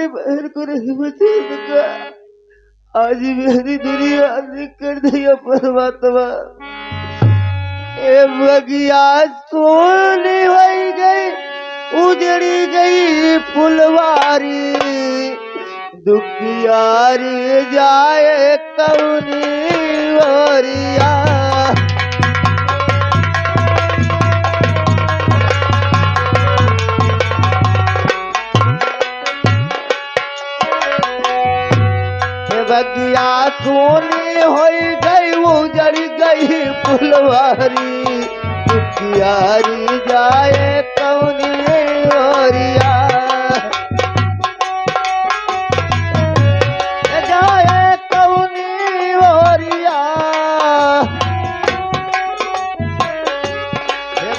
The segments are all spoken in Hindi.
अपने बहन को नहीं बचा सका, आज मेरी दुनिया से कर दिया परमात्मा। ए बगिया सोनी हो गई, उजड़ी गई फुलवारी, दुखियारी जाए कौनी ओरिया। बगिया सोनी हो गई, उजड़ गई फुलवारी, दुखियारी जाए कौनी ओरिया। जाए कौनी ओरिया।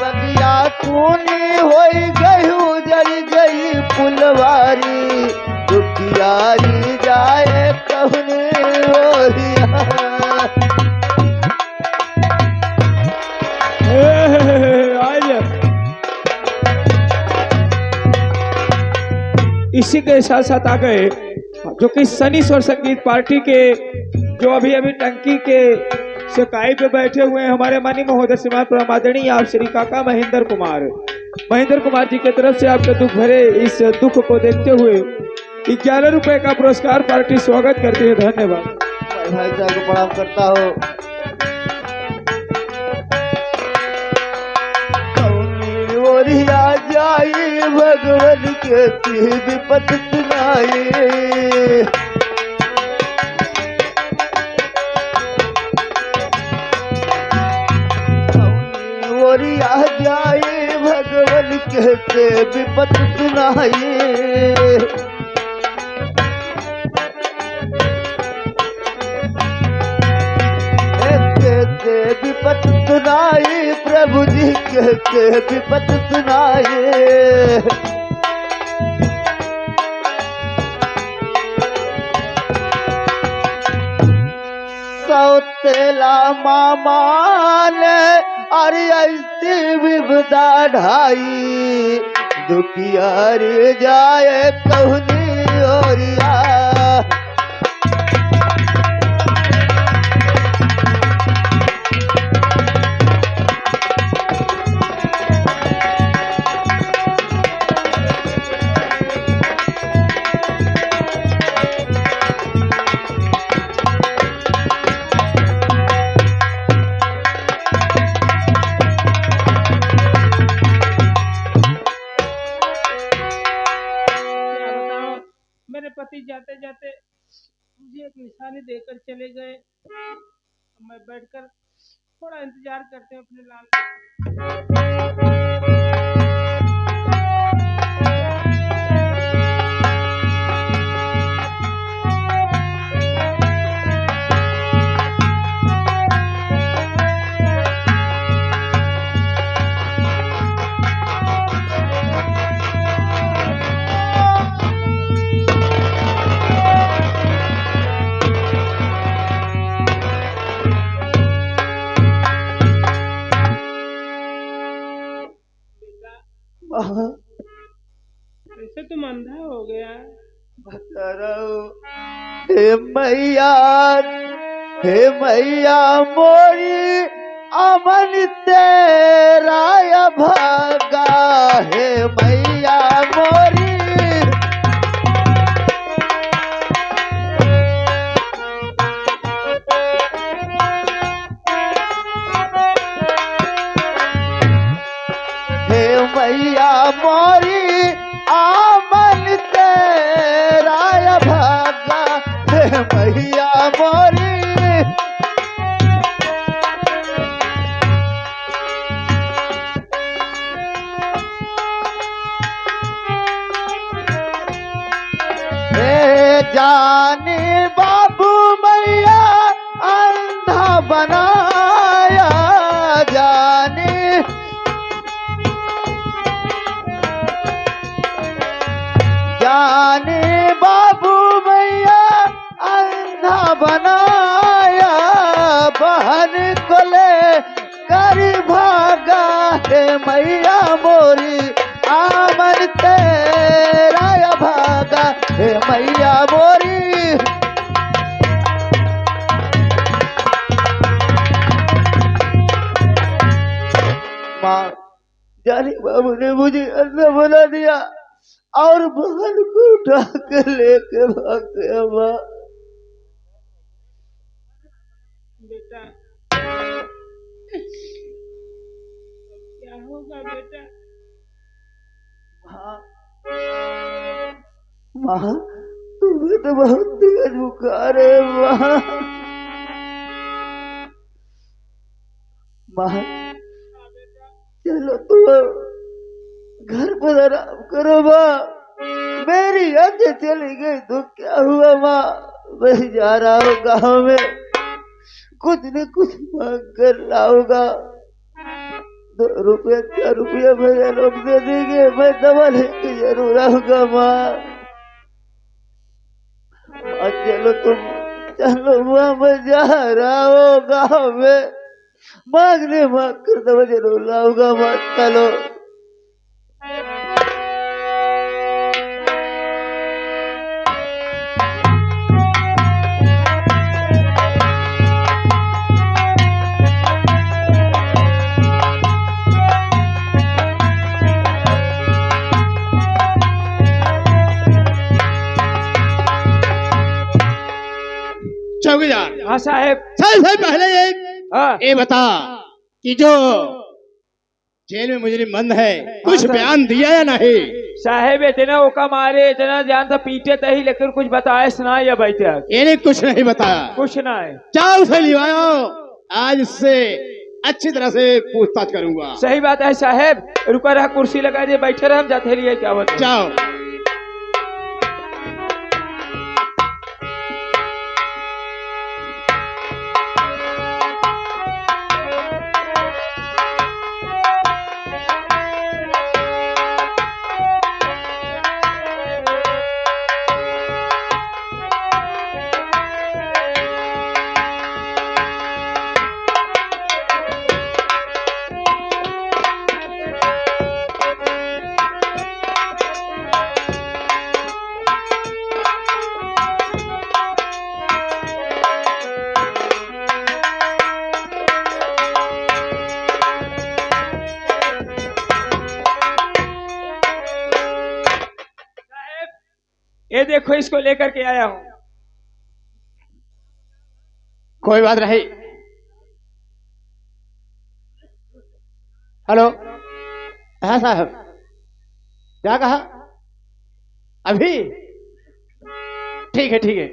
बगिया सोनी हो गई, उजड़ गई फुलवारी, दुखियारी जाए कौनी ओरिया। इसी के साथ साथ आ गए जो कि सनी स्वर संगीत पार्टी के जो अभी अभी टंकी के सिकाई पे बैठे हुए हैं हमारे माननीय महोदय श्रीमान परम आदरणीय आप श्री काका महेंद्र कुमार जी की तरफ से आपके दुख भरे इस दुख को देखते हुए 11 रुपए का पुरस्कार पार्टी स्वागत करती है। धन्यवाद। भाई साहब को प्रणाम करता हूँ। कौनी ओरिया जाई भगवान के विपत सुनाई, कौनी ओरिया जाई भगवान के विपत सुनाई। विपत सुनाई प्रभु जी के विपत सुनाई। सौतेला मामा ने अरे ऐसी विपदा ढाई, दुखियारी जाए कौनी ओरिया। पति जाते जाते मुझे एक निशानी देकर चले गए। मैं बैठकर थोड़ा इंतजार करते हैं अपने लाल। कैसे तुम अंधा हो गया? बता रहा हूँ। हे मैया मोरी अमन तेरा भागा, हे मैया मोरी। हे मैया मोरी आमन तेरा भागा, हे मैया मोरी। हे जानी बाबू मैया अंधा बनाया, जानी जाने बाबू मैया अंधा बनाया, बहन को ले कर भागा, हे मैया मोरी आमन तेरा भागा, हे मैया मोरी माँ, जानी बाबू ने मुझे अंधा बना दिया और बहन को उठा कर लेके भाग गया माँ। बेटा क्या होगा बेटा? माँ, माँ तुम्हें तो बहुत तेज बुखार है माँ। माँ चलो तुम घर पर आराम करो माँ। मेरी आंखें चली गई तो क्या हुआ माँ? मैं जा रहा हूँ गाँव में, कुछ न कुछ मांग कर लाऊंगा। 2 रुपये 4 रुपये मेरे लोग दे देंगे, मैं दवा लेके जरूर आऊंगा माँ। माँ चलो तुम, चलो माँ, मैं जा रहा हूँ गाँव में, मांगने मांग कर दवा जरूर लाऊंगा माँ। चलो चौकीदार हाँ साहेब। सबसे पहले हाँ ये बता कि जो जेल में मुजरिम बंद है कुछ साहब। बयान दिया या नहीं? साहेब इतना ओका मारे, इतना जान था पीटे तही, लेकिन कुछ बताए सुनाए या बैठे ये कुछ नहीं बताया। कुछ ना है। जाओ उसे लिवाओ, आज उससे अच्छी तरह से पूछताछ करूंगा। सही बात है साहेब, रुका रहा, कुर्सी लगा दे, बैठे रहे, हम जाते लिए क्या बता। जाओ। ये देखो इसको लेकर के आया हूँ। कोई बात नहीं। हेलो, हाँ साहब, क्या कहा? अभी ठीक है ठीक है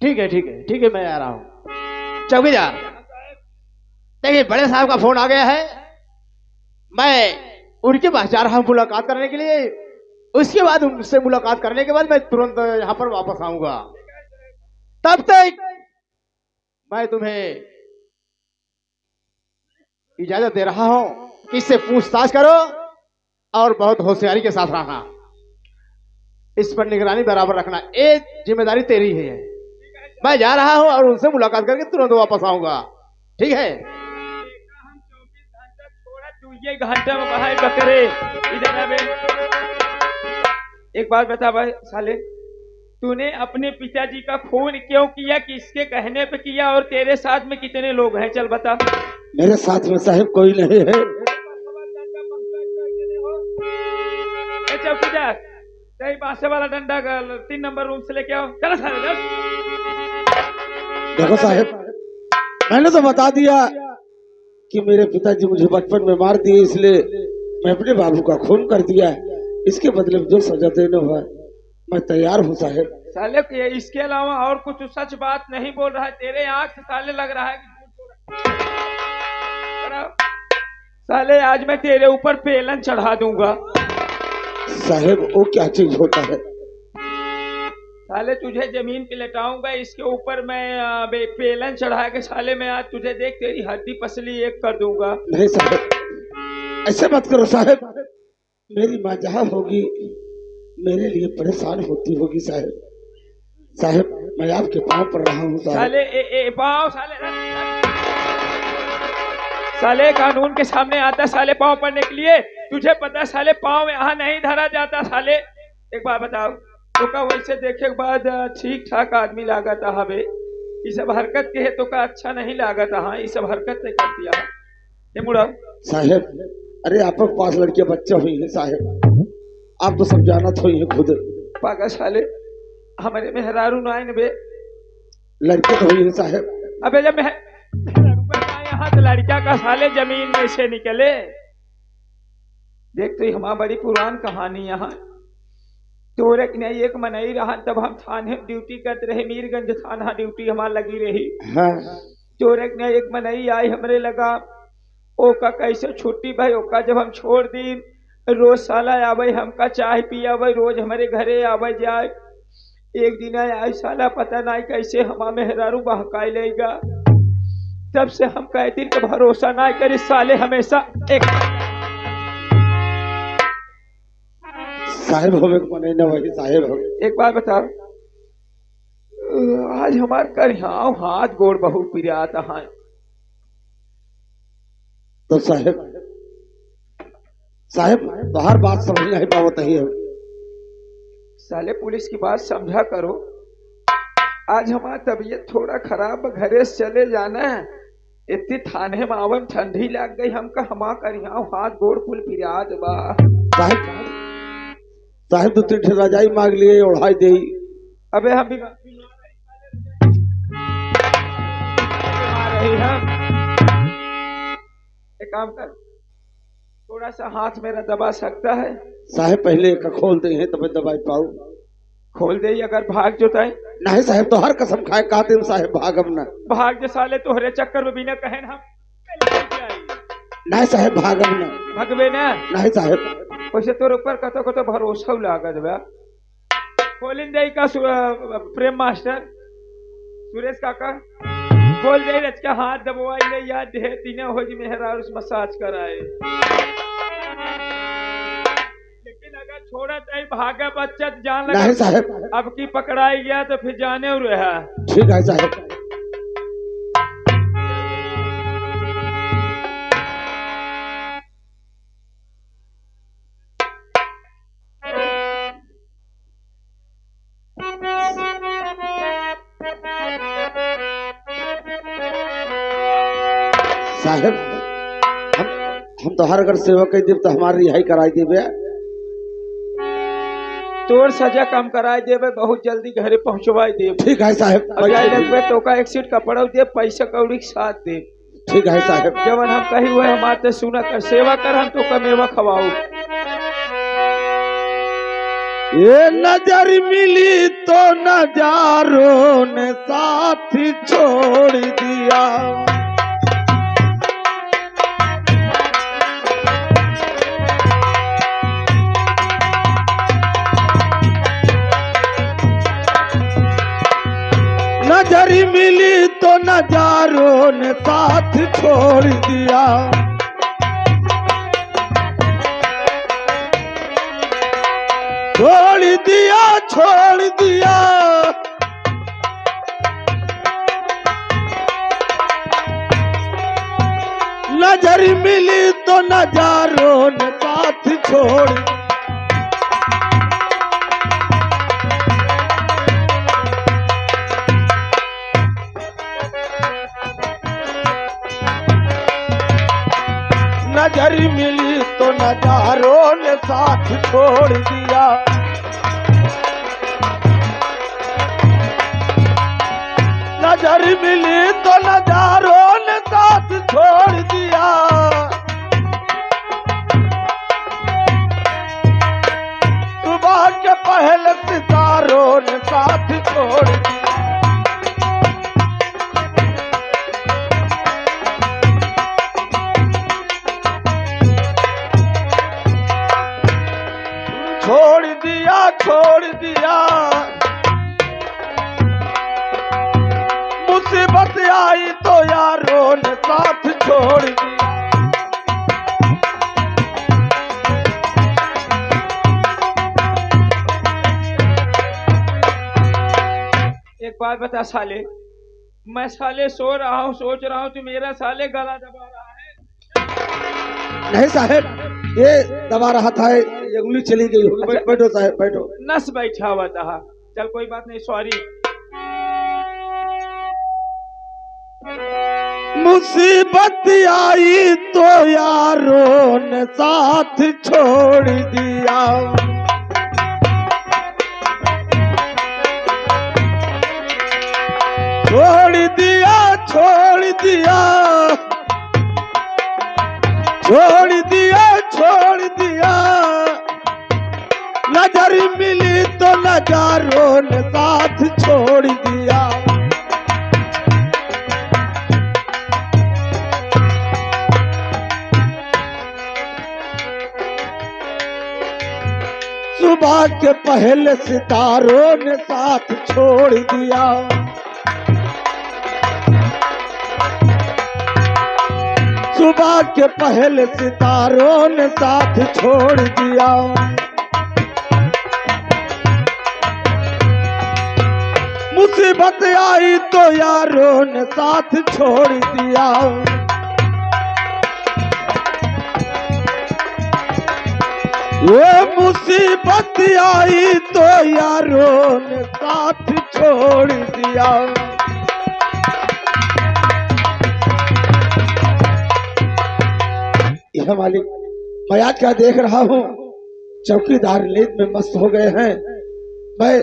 ठीक है ठीक है ठीक है, मैं आ रहा हूं। चौकीदार देखिए, बड़े साहब का फोन आ गया है, मैं उनके पास जा रहा हूं मुलाकात करने के लिए। उसके बाद उनसे मुलाकात करने के बाद मैं तुरंत यहां पर वापस आऊंगा। तब तक मैं तुम्हें इजाजत दे रहा हूं कि इससे पूछताछ करो और बहुत होशियारी के साथ रहना, इस पर निगरानी बराबर रखना। ये जिम्मेदारी तेरी है। मैं जा रहा हूं और उनसे मुलाकात करके तुरंत वापस आऊंगा, ठीक है? हम 24 घंटा छोड़ा, तू ये घंटा में बाहर बकरे इधर आ बे। एक बात बता भाई साले, तूने अपने पिताजी का खून क्यों किया, किसके कहने पे किया, और तेरे साथ में कितने लोग हैं? चल बता। मेरे साथ में साहब कोई नहीं है। चौकीदार सही बासे वाला डंडा 3 नंबर रूम से लेके आओ। चलो साले चल। देखो साहब, मैंने तो बता दिया कि मेरे पिताजी मुझे बचपन में मार दिए, इसलिए मैं अपने बाबू का खून कर दिया है। इसके बदले में जो सजा देना हुआ मैं तैयार हूँ साहब। साले इसके अलावा और कुछ सच बात नहीं बोल रहा है? तेरे आंख से साले लग रहा है कि झूठ बोल रहा है। साले आज मैं तेरे ऊपर पेलन चढ़ा दूंगा। साहब वो क्या चीज होता है? साले तुझे जमीन पे लेटाऊंगा, इसके ऊपर मैं पेलन चढ़ा के साले मैं आज तुझे देख तेरी हड्डी पसली एक कर दूंगा। नहीं साहब, ऐसे मत करो साहब। मेरी माँ जहाँ होगी मेरे लिए परेशान होती होगी साहब। साहब मैं आपके पाँव पड़ रहा हूँ साहब। साले पाँव साले कानून के सामने आता साले पाँव पड़ने के लिए। तुझे पता साले पाँव में यहाँ नहीं धरा जाता। साले एक बात बताओ, तो का वैसे देखे के बाद ठीक ठाक आदमी लागत हवे। ये सब हरकत के है तो का अच्छा नहीं लागत। हाँ ये सब हरकत नहीं कर दिया ये मुड़ा। साहेब, अरे आपके पास लड़के बच्चे हुई है साहेब, आप तो सब जानत हुई है खुद। पागल साले हमारे मेहरारू नाइन बे लड़के तो हुई है साहेब। अबे जब यहाँ तो लड़का का साले जमीन में से निकले। देख तो हमारी बड़ी पुरान कहानी यहाँ। तोरे ने एक मनई रहा तब हम थाने ड्यूटी करते रहे, मीरगंज थाना ड्यूटी हमार लगी रही। हाँ। तोरे ने एक मनई आई हमरे लगा ओका कैसे छुट्टी भाई। ओका जब हम छोड़ दी रोज साला आवे हमका चाय पियावे, रोज हमारे घरे आवे जाए। एक दिन आई साला पता नहीं कैसे हमा मेहरारू बहकाई लेगा। तब से हम कहती कि भरोसा ना करी साले हमेशा एक साहेब होवे को नहीं ना वही साहेब हो। एक बार बताओ आज हमार कर हाथ गोड़ बहुत पिराता है। तो साहेब तो हर बात समझ नहीं पावत ही है। साले पुलिस की बात समझा करो। आज हमारा तबीयत थोड़ा खराब, घरे से चले जाना है। इतनी थाने में आवन ठंडी लग गई हमका हमा कर हाथ गोड़ कुल पिरात बा। साहेब तो तीन रजाई मांग लिए ओढ़ाई दे। अबे हम भी एक काम कर थोड़ा सा हाथ मेरा दबा सकता है? साहेब पहले एक खोल दे हैं तब दबाई पाऊ। खोल दे अगर भाग जो तय। नहीं साहेब तो हर कसम खाए कहते हैं साहेब भागम ना। भाग जो साले तोहरे चक्कर में बिना कहे हम नहीं साहेब भागम ना। भगवे ना। नहीं साहेब वैसे तोर ऊपर कतो भरोसा लागत बा। खोलिन दे का प्रेम मास्टर सुरेश काका बोल दे रच का हाथ दबवाई ले याद दे तीना हो जी मेहरार उस मसाज कराए। लेकिन अगर छोड़ा तय भागा बच्चा जान लगा। नहीं साहेब अब की पकड़ाई गया तो फिर जाने और रहा। ठीक है साहेब। साहेब हम तो हर अगर सेवा कर देव तो हमारी रिहाई कराई देवे। तोर सजा कम कराई देवे, बहुत जल्दी घरे पहुंचवाई दे। ठीक है साहेब। लगवे तो का एक सीट कपड़ा दे, पैसा कौड़ी के साथ दे। ठीक है साहेब। जवन हम कही हुए हमारे सुना कर सेवा कर हम तो कमेवा खवाओ। ये नजर मिली तो नजारों ने साथ छोड़ दिया। नजर मिली तो नजारों ने साथ छोड़ दिया। छोड़ दिया छोड़ दिया। नजर मिली तो नजारों ने साथ छोड़ दिया। नजर मिली तो नजारों ने साथ छोड़ दिया। नजर मिली तो नजारों ने साथ छोड़ दिया। सुबह के पहले सितारों ने साथ छोड़ दिया। छोड़ दिया छोड़ दिया। मुसीबत आई तो यारों ने साथ छोड़ दिया। एक बात बता साले, मैं साले सो रहा हूँ सोच रहा हूँ तो मेरा साले गला दबा रहा है। नहीं साहेब ये दबा रहा था कोई उंगली चली गई होगी। बैठो साहब बैठो। नस बैठा हुआ था। चल कोई बात नहीं, सॉरी। मुसीबत आई तो यारों ने साथ छोड़ दिया, छोड़ दिया, छोड़ दिया, छोड़ दिया, छोड़ दिया। नजर मिली तो नजारों ने साथ छोड़ दिया। सुबह के पहले सितारों ने साथ छोड़ दिया, सुबह के पहले सितारों ने साथ छोड़ दिया। मुसीबत आई तो यारों ने साथ छोड़ दिया। वो मुसीबत आई तो यारों ने साथ छोड़ दिया। यह मालिक, मैं आज क्या देख रहा हूँ, चौकीदार नींद में मस्त हो गए हैं। मैं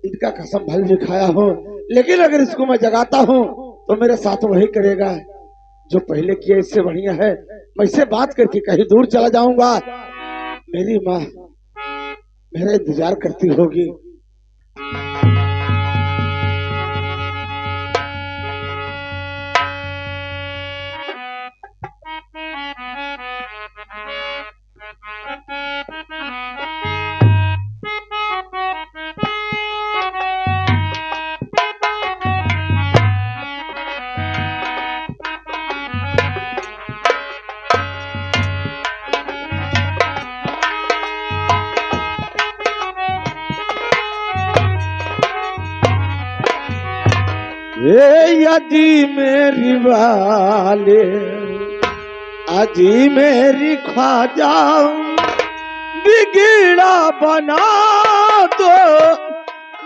इनका कसम भल भी खाया हूँ, लेकिन अगर इसको मैं जगाता हूँ तो मेरे साथ वही करेगा जो पहले किया, इससे बढ़िया है मैं इससे बात करके कहीं दूर चला जाऊंगा। मेरी माँ मेरा इंतजार करती होगी। अजी मेरी वाले, अजी मेरी ख्वाजा, बिगड़ा बना दो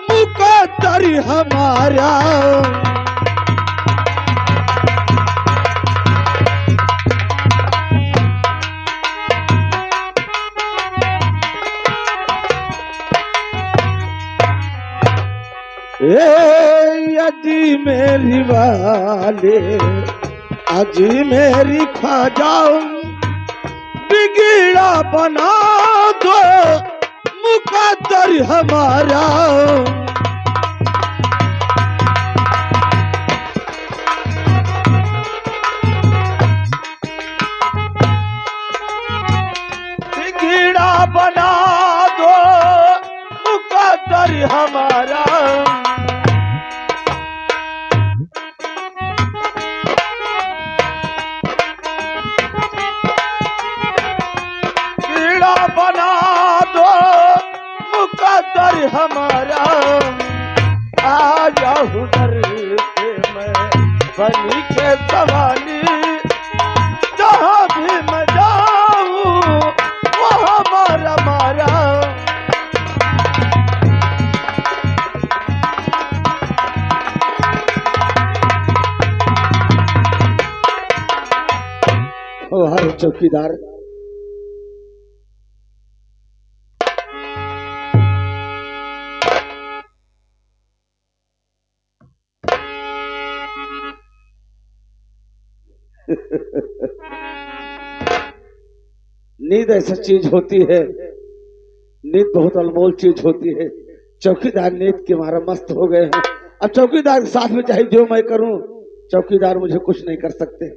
मुकद्दर हमारा। अजी मेरी वाले, अजी मेरी ख्वाजा, बिगड़ा बना दो मुकद्दर हमारा। बिगड़ा बना दो मुकद्दर हमारा। बना दो मुकद्दर हमारा। आजा हुदर के मैं बनी के सवाली, जहाँ भी मैं जाऊँ वहाँ मारा मारा। ओ हर चौकीदार, नींद ऐसा चीज होती है, नींद बहुत अनमोल चीज होती है। चौकीदार नींद के मारे मस्त हो गए हैं। अब चौकीदार के साथ में चाहे जो मैं करूं, चौकीदार मुझे कुछ नहीं कर सकते।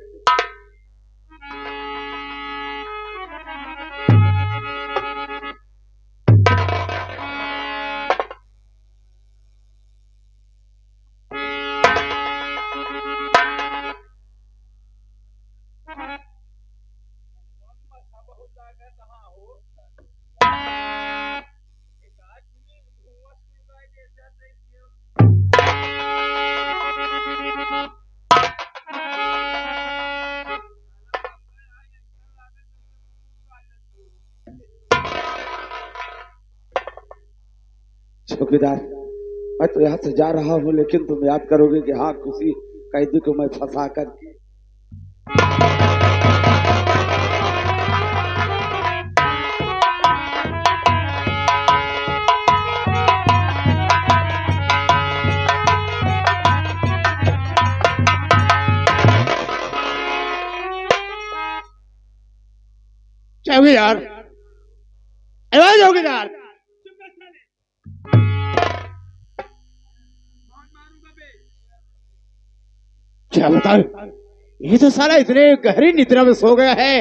चौकीदार, मैं तो यहाँ से जा रहा हूँ, लेकिन तुम याद करोगे कि हाँ, किसी कैदी को मैं फंसा कर चौकीदार, अरे चौकीदार, क्या बताऊं, ये तो साला इतने गहरी निद्रा में सो गया है,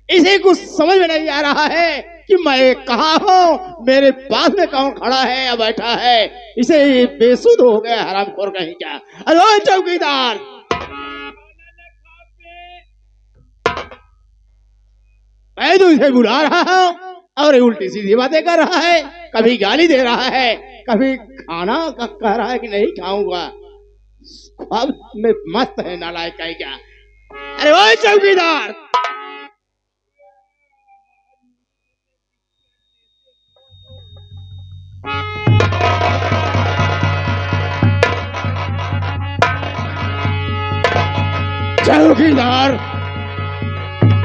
इसे कुछ समझ में नहीं आ रहा है कि मैं कहाँ हूँ, मेरे पास में कौन खड़ा है या बैठा है। इसे बेसुध हो गया हरामखोर कहीं क्या। अरे ओ चौकीदार, मैं तो इसे बुला रहा हूँ और ये उल्टी सीधी बातें कर रहा है, कभी गाली दे रहा है, कभी खाना कह रहा है कि नहीं खाऊंगा। ख्वाब में मस्त है नालायक है क्या। अरे ओ चौकीदार, चौकीदार,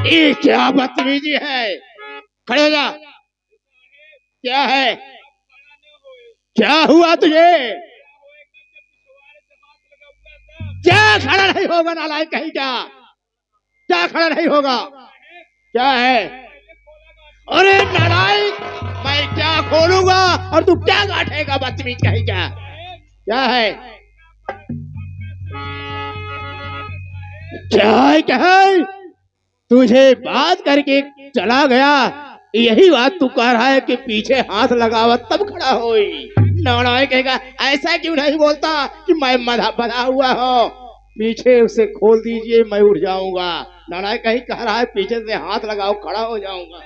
ये क्या बदतमीजी है। खड़े हो जा। क्या है, क्या हुआ तुझे, क्या खड़ा नहीं होगा नालायक कहीं क्या, क्या खड़ा नहीं होगा, क्या है। अरे नालायक, मैं क्या खोलूंगा और तू क्या गांठेगा बदतमीज कहीं क्या, क्या है, क्या है। तुझे बात करके चला गया, यही बात तू कह रहा है कि पीछे हाथ लगावा तब खड़ा होई। नालायक कहेगा ऐसा क्यों नहीं बोलता कि मैं बधा हुआ हूँ, पीछे उसे खोल दीजिए मैं उठ जाऊंगा। नालायक कहीं कह रहा है पीछे से हाथ लगाओ खड़ा हो जाऊंगा।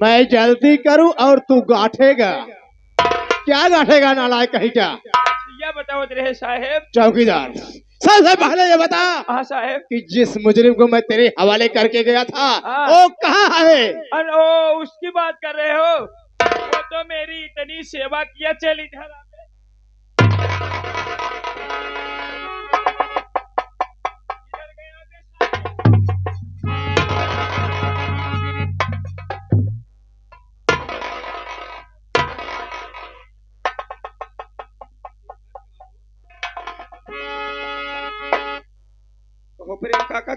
मैं जल्दी करूं और तू गांठेगा, क्या गांठेगा नालायक कहीं क्या। यह बताओ रहे साहेब। चौकीदार, सबसे पहले ये बता हाँ साहेब। कि जिस मुजरिम को मैं तेरे हवाले करके गया था हाँ। वो कहाँ है। अरे ओ उसकी बात कर रहे हो, वो तो मेरी इतनी सेवा किया, चल इधर आ। प्रेम काका